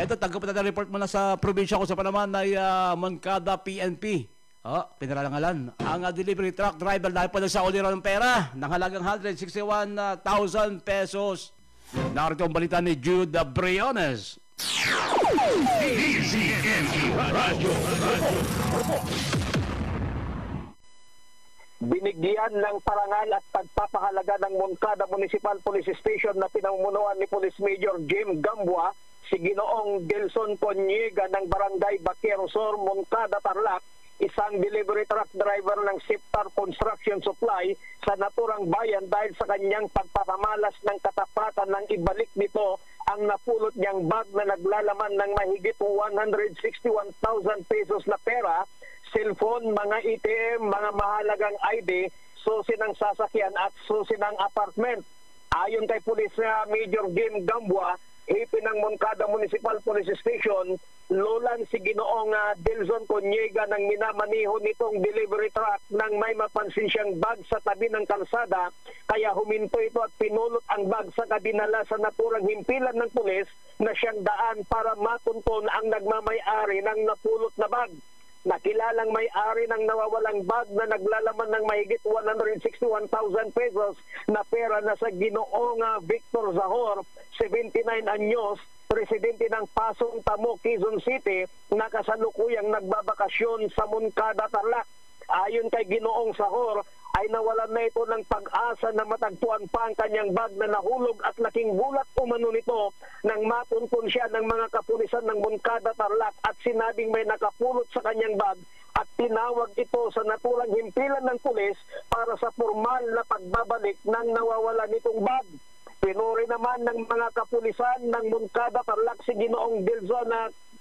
Ito, tanggap na report mula sa probinsya ko sa Panaman ay Moncada PNP. Pinaralangalan. Ang delivery truck driver dahil po nagsauli raw ng pera ng halagang 161,000 pesos. Narito ang balita ni Jude Briones. Binigyan ng parangal at pagpapahalaga ng Moncada Municipal Police Station na pinamumunuan ni Police Major Jim Gambua si Ginoong Delson Coniega ng Barangay Baquero Sur, Moncada, Tarlac, isang delivery truck driver ng Siptar Construction Supply sa naturang bayan dahil sa kanyang pagpapamalas ng katapatan ng ibalik nito ang napulot niyang bag na naglalaman ng mahigit 161,000 pesos na pera, cellphone, mga ATM, mga mahalagang ID, susi ng sasakyan at susi ng apartment. Ayon kay Police Major Jim Gambua, hipin ng Moncada Municipal Police Station, lulan si Ginoong Delson Coniega ng minamaniho nitong delivery truck nang may mapansin siyang bag sa tabi ng kalsada, kaya huminto ito at pinulot ang bag sa kadinala sa naturang himpilan ng pulis na siyang daan para matunton ang nagmamay-ari ng napulot na bag. Nakilalang may-ari ng nawawalang bag na naglalaman ng mahigit 161,000 pesos na pera na sa Ginoong Victor Zahor, 79 anyos, presidente ng Pasong Tamo, Quezon City, na kasalukuyang nagbabakasyon sa Moncada, Tarlac. Ayon kay Ginoong Zahor, ay nawalan na ito ng pag-asa na matagpuan pa ang kanyang bag na nahulog at laking gulat umano nito nang matuntun siya ng mga kapulisan ng Moncada, Tarlac at sinabing may nakapulot sa kanyang bag at tinawag ito sa naturang himpilan ng pulis para sa formal na pagbabalik ng nawawala nitong bag. Pinuri naman ng mga kapulisan ng Moncada, Tarlac si Ginoong Delson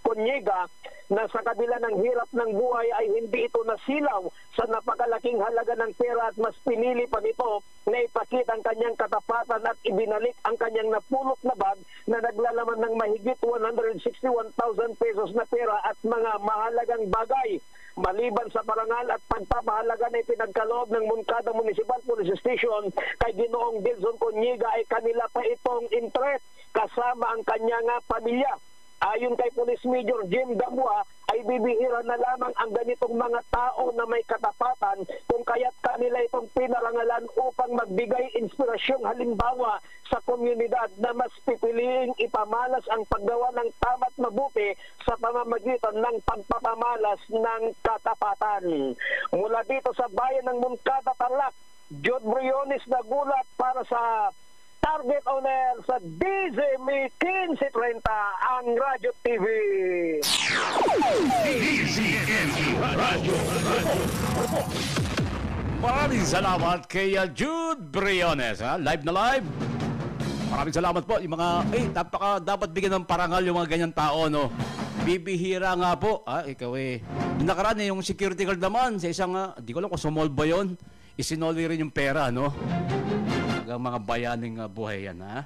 Coniega na sa kabila ng hirap ng buhay ay hindi ito nasilaw sa napakalaking halaga ng pera at mas pinili pa nito na ipakita ang kanyang katapatan at ibinalik ang kanyang napulot na bag na naglalaman ng mahigit 161,000 pesos na pera at mga mahalagang bagay. Maliban sa parangal at pagpapahalaga na ipinagkaloob ng Moncada Municipal Police Station kay Ginoong Delson Coniega ay kanila pa itong interest kasama ang kanyang pamilya. Ayon kay Police Major Jim Gambua, ay bibihira na lamang ang ganitong mga tao na may katapatan kung kaya't kanila itong pinarangalan upang magbigay inspirasyong halimbawa sa komunidad na mas pipiliing ipamalas ang paggawa ng tama't mabuti sa pamamagitan ng pagpapamalas ng katapatan. Mula dito sa bayan ng Moncada, Tarlac, Jude Briones nagulat para sa Target on Air sa DZME 1530 ang Radyo TV. DZME Radyo. Maraming salamat kay Jude Briones. Live na live. Maraming salamat po. Yung mga, dapat bigyan ng parangal yung mga ganyan tao, no? Bibihira nga po. Ikaw yung nakaraan yung security guard naman sa isang, di ko alam kung sumol ba yun, isinoli rin yung pera, no? Mga bayaning buhay yan, ha?